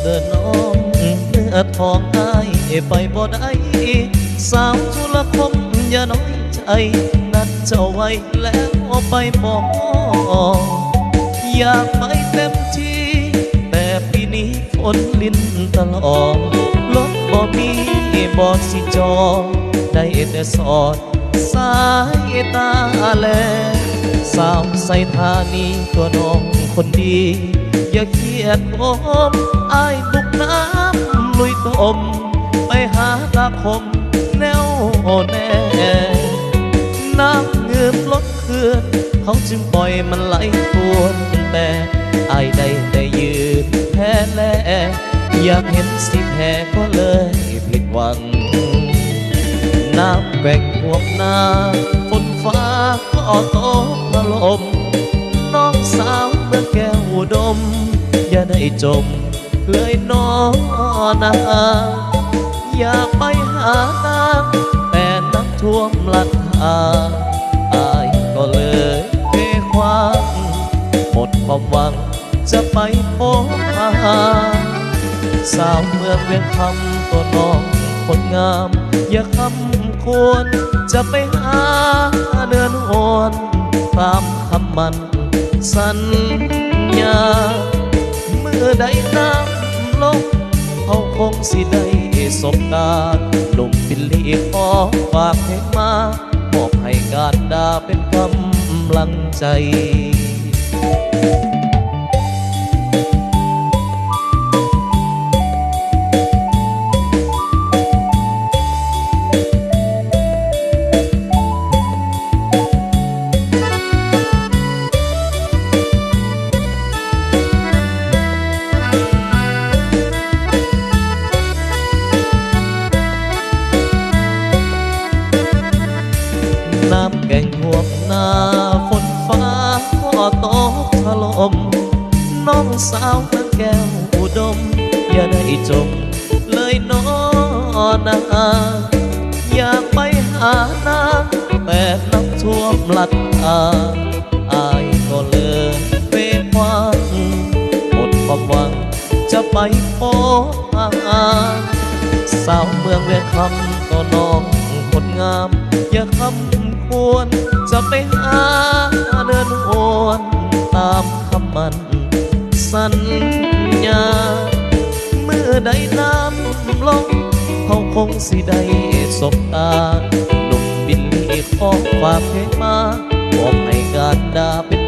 เดินน้องเนื้อทองได้ไปบ่ได้สาวทุลคมอย่าน้อยใจนัดเจ้าไว้แล้วไปบอกอยากไปเต็มที่แต่ปีนี้ฝนลิ้นตลอดรถบ่มีบ่สิจอได้แต่สอดสายตาแลสาวใส่ธานีตัวน้องคนดีอย่าเครียดผมอายบุกน้ำลุยต้มไปหาตาคมแนวแน่น้ำเงือบลดเขื่อนเขาจึงปล่อยมันไหลทวนแต่อายได้แต่ยืนแพ้แลอยากเห็นสิแพ้ก็เลยผิดหวังน้ำแกว่งพวกนาฝนฟ้าก็ตกถล่มน้องสาวเมื่อแก้วอุดมอย่าได้จมเลยน้องนาอยากไปหานางแต่น้ำท่วมลัดทางอายก็เลยเทความหมดความหวังจะไปพบหาสาวเมืองเวียงคำตัวน้องคนงามอย่าคำควรจะไปหาเนื้อนวลตามคำมันสัญญาเมื่อใดน้ำลงเขาคงสิได้สบตาลมปิลีขอฝากเพลงมามอบให้การดาเป็นกำลังใจน้ำแก่งห่วงนาฝนฟ้าก็ตกถล่มน้องสาวเมืองแก้วอุดมอย่าได้จมเลยน้อนาอยากไปหานางแต่น้ำท่วมลัดทางอายก็เลยเว้นวางหมดความหวังจะไปพบหาสาวเมืองเวียงคำก็น้องคนงามอย่าคำควรจะไปหาเดินวนตามคำมันสัญญาเมื่อใดน้ำลงเขาคงสิได้สบตาหนุ่มบิลลี่ขอฝากเพลงมาบอกให้การดาเป็น